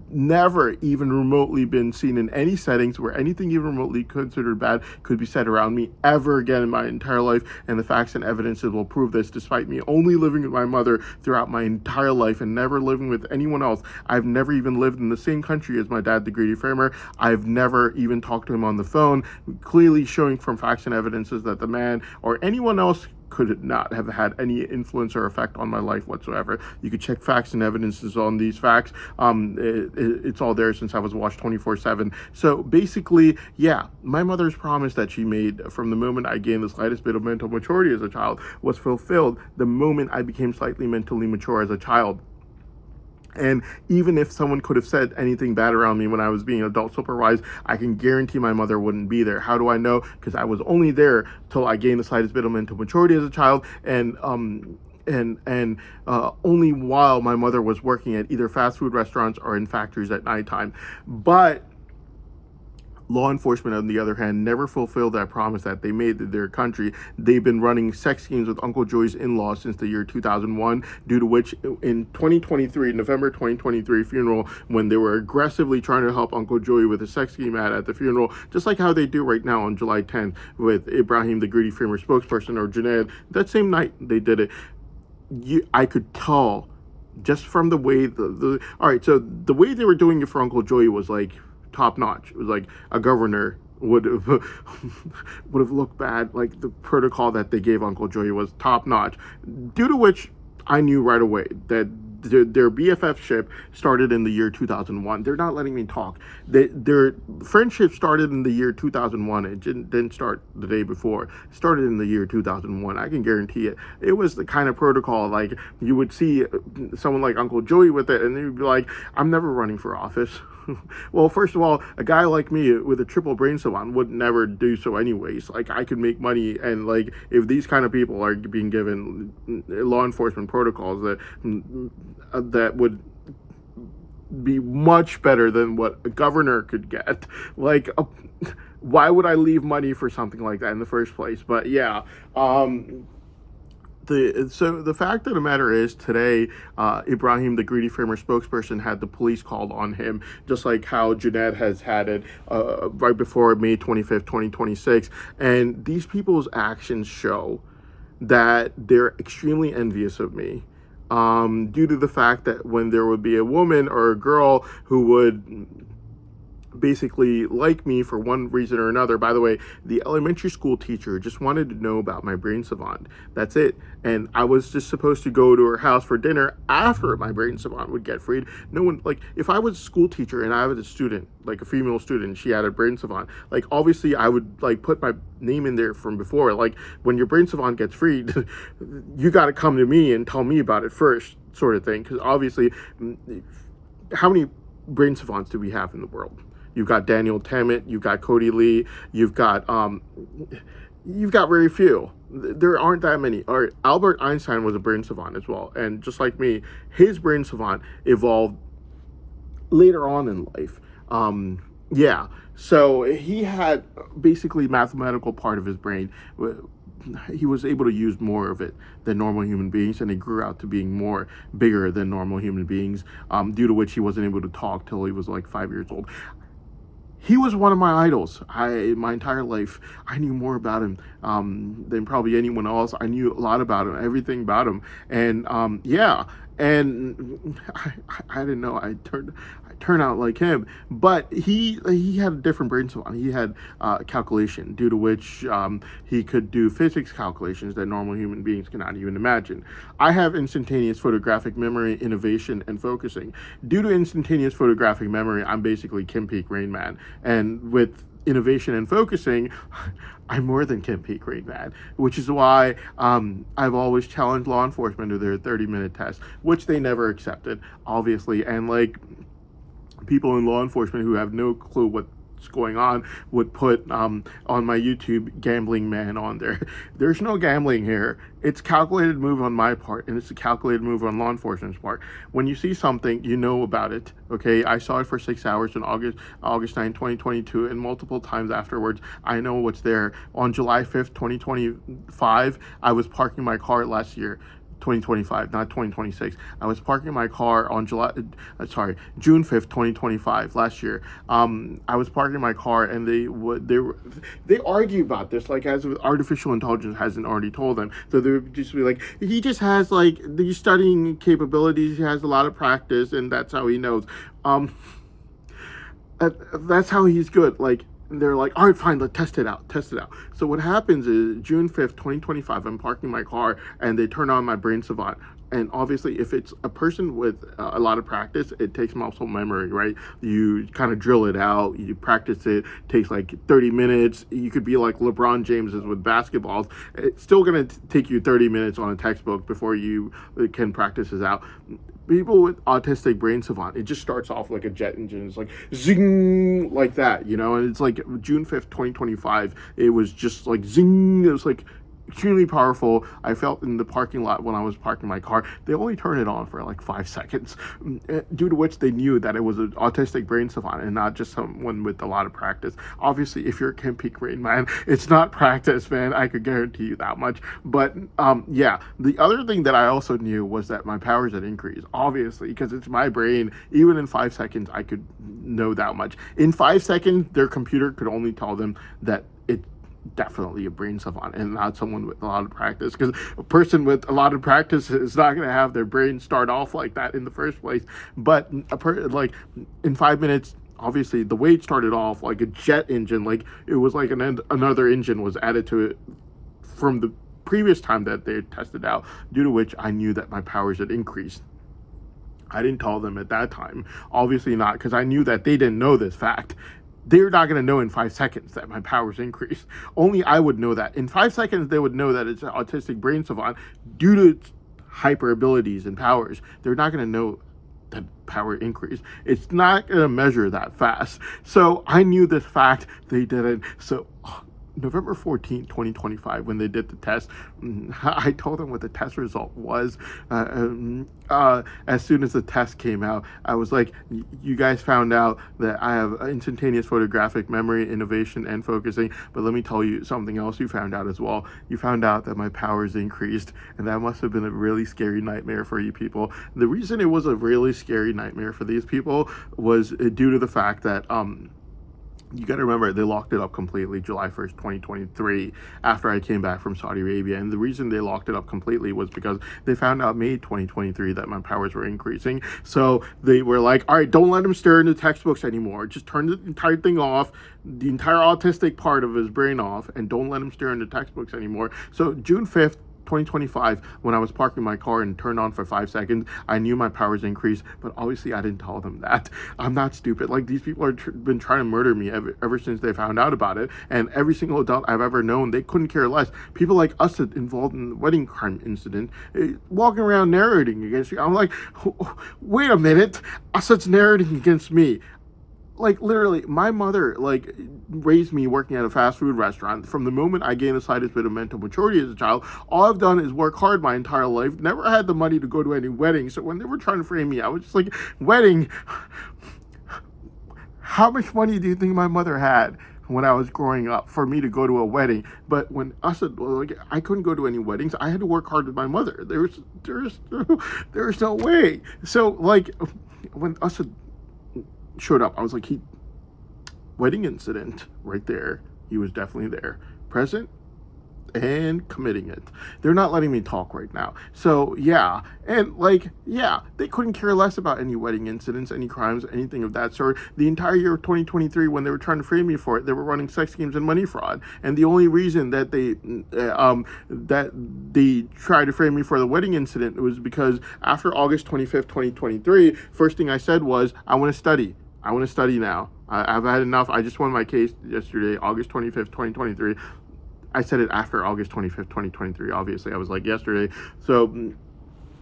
never even remotely been seen in any settings where anything even remotely considered bad could be said around me ever again in my entire life, and the facts and evidences will prove this. Despite me only living with my mother throughout my entire life and never living with anyone else, I've never even lived in the same country as my dad, the Grady Framer. I've never even talked to him on the phone, clearly showing from facts and evidences that the man or anyone else could not have had any influence or effect on my life whatsoever. You could check facts and evidences on these facts. It's all there since I was watched 24/7. So basically, yeah, my mother's promise that she made from the moment I gained the slightest bit of mental maturity as a child was fulfilled the moment I became slightly mentally mature as a child. And even if someone could have said anything bad around me when I was being adult supervised, I can guarantee my mother wouldn't be there. How do I know? Because I was only there till I gained the slightest bit of mental maturity as a child, and only while my mother was working at either fast food restaurants or in factories at nighttime. But law enforcement, on the other hand, never fulfilled that promise that they made to their country. They've been running sex schemes with Uncle Joey's in-laws since the year 2001, due to which in 2023, November 2023 funeral, when they were aggressively trying to help Uncle Joey with a sex scheme at the funeral, just like how they do right now on July 10th with Ibrahim, the Grady Framer spokesperson, or Junaid, that same night they did it. I could tell just from the way all right, so the way they were doing it for Uncle Joey was like top notch. It was like a governor would have looked bad. Like, the protocol that they gave Uncle Joey was top notch, due to which I knew right away that their BFF-ship started in the year 2001. They're not letting me talk. Their friendship started in the year 2001. It didn't start the day before. It started in the year 2001. I can guarantee it. It was the kind of protocol, like, you would see someone like Uncle Joey with it, and they'd be like, I'm never running for office. Well, first of all, a guy like me with a triple brain savant would never do so anyways. Like, I could make money, and like, if these kind of people are being given law enforcement protocols that would be much better than what a governor could get, like, why would I leave money for something like that in the first place? But yeah, the fact of the matter is, today, Ibrahim, the Grady Framer spokesperson, had the police called on him, just like how Junaid has had it right before May 25th, 2026. And these people's actions show that they're extremely envious of me, due to the fact that when there would be a woman or a girl who would basically like me for one reason or another. By the way, the elementary school teacher just wanted to know about my brain savant. That's it. And I was just supposed to go to her house for dinner after my brain savant would get freed. No one, like, if I was a school teacher and I was a student, like a female student, she had a brain savant, like, obviously I would like put my name in there from before. Like, when your brain savant gets freed, you got to come to me and tell me about it first, sort of thing. Because obviously, how many brain savants do we have in the world? You've got Daniel Tammet, you've got Cody Lee, you've got very few. There aren't that many. All right, Albert Einstein was a brain savant as well, and just like me, his brain savant evolved later on in life. Yeah, so he had basically mathematical part of his brain. He was able to use more of it than normal human beings, and he grew out to being bigger than normal human beings, due to which he wasn't able to talk till he was like 5 years old. He was one of my idols. My entire life, I knew more about him than probably anyone else. I knew a lot about him, everything about him. And yeah, and I didn't know I turned out like him. But he had a different brain savant. He had calculation, due to which he could do physics calculations that normal human beings cannot even imagine. I have instantaneous photographic memory, innovation, and focusing. Due to instantaneous photographic memory, I'm basically Kim Peek Rain Man, and with innovation and focusing, I'm more than Kim Peek Rain Man, which is why I've always challenged law enforcement to their 30-minute test, which they never accepted, obviously. And like, people in law enforcement who have no clue what's going on would put on my YouTube "gambling man" on there. There's no gambling here. It's a calculated move on my part, and it's a calculated move on law enforcement's part. When you see something, you know about it. Okay, I saw it for 6 hours on August 9, 2022, and multiple times afterwards. I know what's there. On July 5th, 2025, I was parking my car last year. 2025, not 2026. I was parking my car on June 5th, 2025, last year. I was parking my car, and they argue about this, like, as if artificial intelligence hasn't already told them. So they would just be like, he just has like these studying capabilities, he has a lot of practice, and that's how he knows. That's how he's good. Like, they're like, all right, fine, let's test it out. So what happens is, June 5th, 2025, I'm parking my car, and they turn on my brain savant. And obviously, if it's a person with a lot of practice, it takes muscle memory, right? You kind of drill it out, you practice it, takes like 30 minutes. You could be like LeBron James is with basketballs. It's still going to take you 30 minutes on a textbook before you can practice this out. People with autistic brain savant, it just starts off like a jet engine. It's like zing, like that, you know. And it's like June 5th, 2025. It was just like zing. It was like extremely powerful. I felt in the parking lot when I was parking my car, they only turned it on for like 5 seconds, due to which they knew that it was an autistic brain savant and not just someone with a lot of practice. Obviously, if you're a Kim Peek Rain Man, it's not practice, man. I could guarantee you that much. But yeah, the other thing that I also knew was that my powers had increased, obviously, because it's my brain. Even in 5 seconds, I could know that much. In 5 seconds, their computer could only tell them that it definitely a brain savant and not someone with a lot of practice, because a person with a lot of practice is not going to have their brain start off like that in the first place. But like, in 5 minutes, obviously the way it started off like a jet engine, like it was like another engine was added to it from the previous time that they tested out, due to which I knew that my powers had increased. I didn't tell them at that time, obviously not, because I knew that they didn't know this fact. They're not going to know in 5 seconds that my powers increase. Only I would know that. In 5 seconds, they would know that it's an autistic brain savant due to its hyper abilities and powers. They're not going to know that power increase. It's not going to measure that fast. So I knew this fact. They didn't. So November 14th, 2025, when they did the test, I told them what the test result was. As soon as the test came out, I was like, you guys found out that I have instantaneous photographic memory, innovation, and focusing, but let me tell you something else you found out as well. You found out that my powers increased, and that must have been a really scary nightmare for you people. The reason it was a really scary nightmare for these people was due to the fact that, you got to remember, they locked it up completely July 1st, 2023, after I came back from Saudi Arabia. And the reason they locked it up completely was because they found out May 2023 that my powers were increasing. So they were like, all right, don't let him stir in the textbooks anymore. Just turn the entire thing off, the entire autistic part of his brain off, and don't let him stir in the textbooks anymore. So June 5th, 2025, when I was parking my car and turned on for 5 seconds, I knew my powers increased, but obviously I didn't tell them that. I'm not stupid. Like, these people are been trying to murder me ever since they found out about it, and every single adult I've ever known, they couldn't care less. People like us involved in the wedding crime incident, walking around narrating against me. I'm like, wait a minute, Assad's narrating against me. Like, literally, my mother, like, raised me working at a fast food restaurant. From the moment I gained a slightest bit of mental maturity as a child, all I've done is work hard my entire life. Never had the money to go to any weddings. So when they were trying to frame me, I was just like, wedding? How much money do you think my mother had when I was growing up for me to go to a wedding? But when Assad, like, I couldn't go to any weddings. I had to work hard with my mother. There's no way. So, like, when Assad showed up, I was like, wedding incident right there. He was definitely there. Present, and committing it. They're not letting me talk right now. So yeah, and like yeah, they couldn't care less about any wedding incidents, any crimes, anything of that sort. The entire year of 2023, when they were trying to frame me for it, they were running sex schemes and money fraud. And the only reason that they tried to frame me for the wedding incident was because after August 25th, 2023, first thing I said was, I want to study. I want to study now. I've had enough. I just won my case yesterday, August 25th, 2023. I said it after August 25th, 2023. Obviously, I was like yesterday. So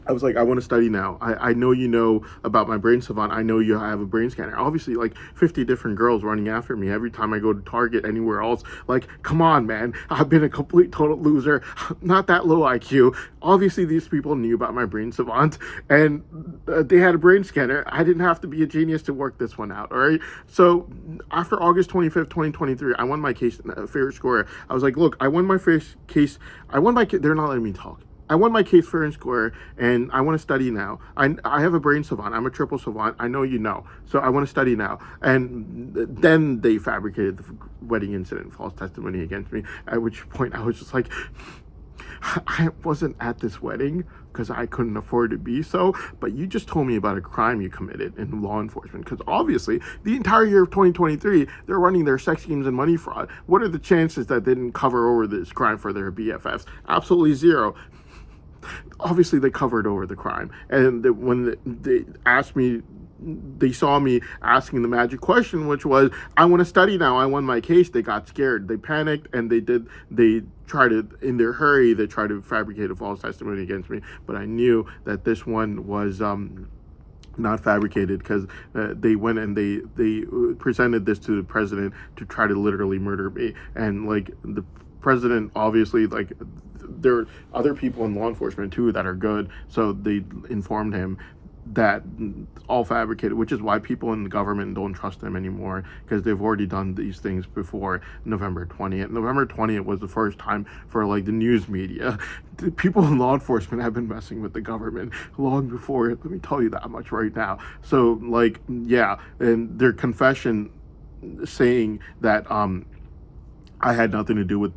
I was like, I want to study now. I know you know about my brain savant. I know you have a brain scanner. Obviously, like 50 different girls running after me every time I go to Target, anywhere else. Like, come on, man. I've been a complete total loser. Not that low IQ. Obviously, these people knew about my brain savant, and they had a brain scanner. I didn't have to be a genius to work this one out, all right? So after August 25th, 2023, I won my case fair and square. I was like, look, I won my first case. They're not letting me talk. I won my case fair and square, and I want to study now. I have a brain savant. I'm a triple savant. I know you know. So I want to study now. And then they fabricated the wedding incident, false testimony against me, at which point I was just like, I wasn't at this wedding because I couldn't afford to be so, but you just told me about a crime you committed in law enforcement, because obviously the entire year of 2023 they're running their sex schemes and money fraud. What are the chances that they didn't cover over this crime for their BFFs? Absolutely zero. Obviously they covered over the crime, and when they asked me, they saw me asking the magic question, which was, I want to study now, I won my case, they got scared, they panicked, and they tried to, in their hurry, they tried to fabricate a false testimony against me. But I knew that this one was not fabricated, because they went and they presented this to the president to try to literally murder me. And like the president, obviously, like there are other people in law enforcement too that are good, so they informed him that all fabricated, which is why people in the government don't trust them anymore, because they've already done these things before November 20th. November 20th was the first time for like the news media. The people in law enforcement have been messing with the government long before, let me tell you that much right now. So like, yeah, and their confession saying that I had nothing to do with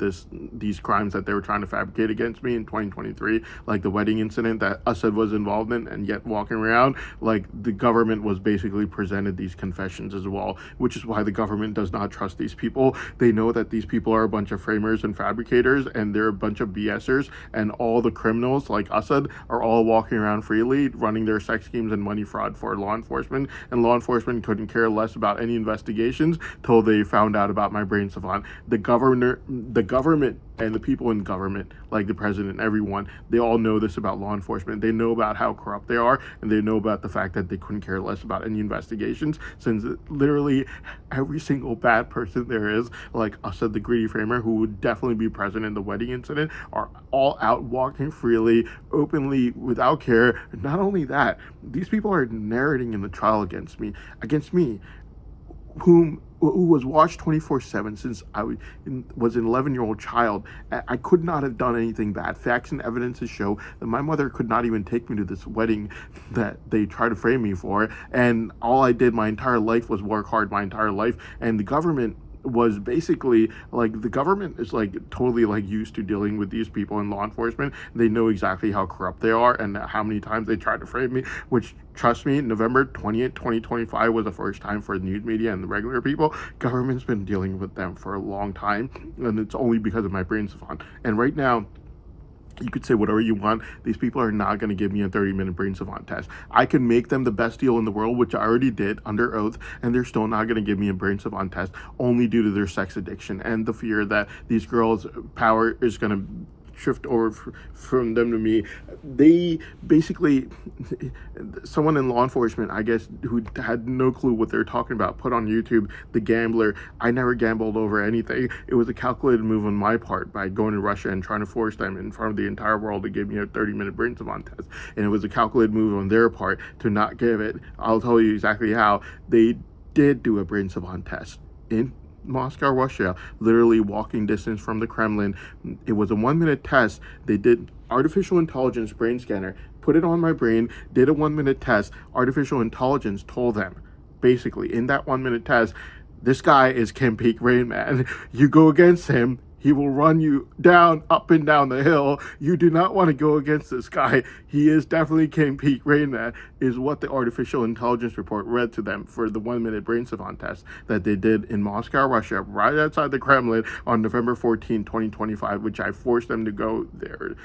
these crimes that they were trying to fabricate against me in 2023, like the wedding incident that Assad was involved in, and yet walking around, like the government was basically presented these confessions as well, which is why the government does not trust these people. They know that these people are a bunch of framers and fabricators, and they're a bunch of BSers, and all the criminals like Assad are all walking around freely, running their sex schemes and money fraud for law enforcement, and law enforcement couldn't care less about any investigations till they found out about my brain savant. The government and the people in government, like the president, everyone, they all know this about law enforcement. They know about how corrupt they are, and they know about the fact that they couldn't care less about any investigations, since literally every single bad person there is, like Assad the greedy framer, who would definitely be present in the wedding incident, are all out walking freely, openly, without care. Not only that, these people are narrating in the trial against me, who was watched 24/7 since I was an 11-year-old child. I could not have done anything bad. Facts and evidences show that my mother could not even take me to this wedding that they tried to frame me for, and all I did my entire life was work hard my entire life. And the government was basically like, the government is like totally like used to dealing with these people in law enforcement. They know exactly how corrupt they are and how many times they tried to frame me, which, trust me, November 20th, 2025 was the first time for the news media and the regular people. Government's been dealing with them for a long time, and it's only because of my brain savant. And right now, you could say whatever you want. These people are not going to give me a 30-minute brain savant test. I can make them the best deal in the world, which I already did under oath, and they're still not going to give me a brain savant test, only due to their sex addiction and the fear that these girls' power is going to shift over from them to me. They basically, someone in law enforcement, I guess, who had no clue what they're talking about, put on YouTube The Gambler. I never gambled over anything. It was a calculated move on my part by going to Russia and trying to force them in front of the entire world to give me a 30-minute brain savant test. And it was a calculated move on their part to not give it. I'll tell you exactly how. They did do a brain savant test in Moscow, Russia, literally walking distance from the Kremlin. It was a 1-minute test. They did artificial intelligence brain scanner, put it on my brain, did a 1-minute test. Artificial intelligence told them, basically, in that 1-minute test, this guy is Kim Peek Rain Man. You go against him, He will run you down, up and down the hill. You do not want to go against this guy. He is definitely Kim Peek Rain Man, is what the artificial intelligence report read to them for the 1-minute brain savant test that they did in Moscow, Russia, right outside the Kremlin on November 14, 2025, which I forced them to go there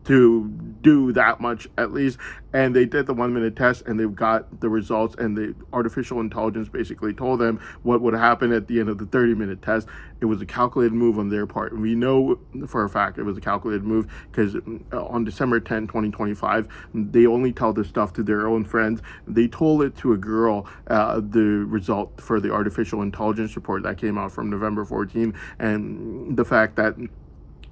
to do that much at least. And they did the 1-minute test and they've got the results, and the artificial intelligence basically told them what would happen at the end of the 30-minute test. It was a calculated move on their part. We know for a fact it was a calculated move because on December 10, 2025, they only tell this stuff to their own friends. They told it to a girl, the result for the artificial intelligence report that came out from November 14, and the fact that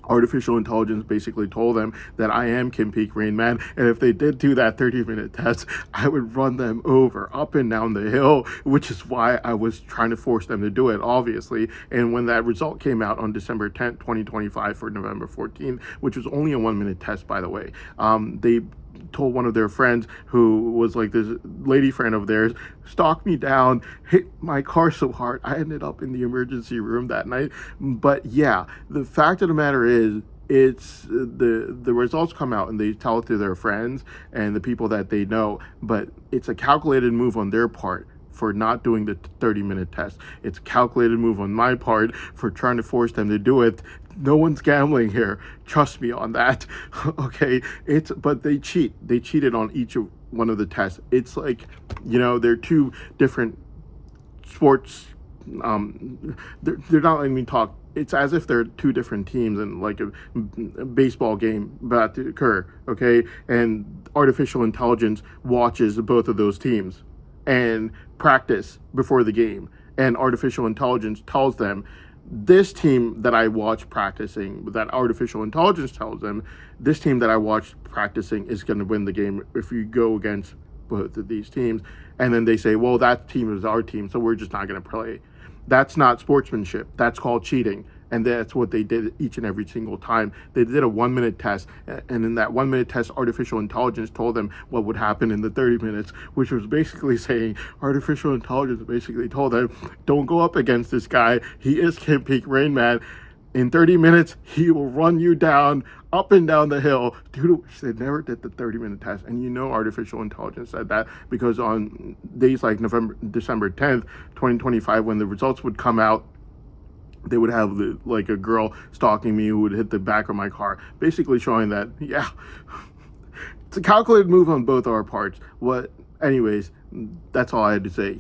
artificial intelligence basically told them that I am Kim Peek Rain Man, and if they did do that 30-minute test, I would run them over up and down the hill, which is why I was trying to force them to do it, obviously. And when that result came out on December 10th, 2025 for November 14, which was only a 1-minute test, by the way, they told one of their friends, who was like this lady friend of theirs, stalked me down, hit my car so hard I ended up in the emergency room that night. But yeah, the fact of the matter is, it's the results come out and they tell it to their friends and the people that they know, but it's a calculated move on their part for not doing the 30-minute test. It's a calculated move on my part for trying to force them to do it. No one's gambling here. Trust me on that. Okay, but they cheat. They cheated on each of one of the tests. It's like, they're two different sports. They're not letting me talk. It's as if they're two different teams in like a baseball game about to occur. Okay, and artificial intelligence watches both of those teams and practice before the game, and artificial intelligence tells them, this team that I watch practicing, that artificial intelligence tells them, this team that I watched practicing is going to win the game if you go against both of these teams. And then they say, well, that team is our team, so we're just not going to play. That's not sportsmanship. That's called cheating. And that's what they did each and every single time. They did a 1-minute test, and in that 1-minute test, artificial intelligence told them what would happen in the 30 minutes, which was basically saying, artificial intelligence basically told them, don't go up against this guy. He is Kim Peek Rain Man. In 30 minutes, he will run you down, up and down the hill. Dude, they never did the 30-minute test. And artificial intelligence said that because on days like December 10th, 2025, when the results would come out, they would have a girl stalking me who would hit the back of my car, basically showing that, yeah, it's a calculated move on both our parts. Anyways, that's all I had to say.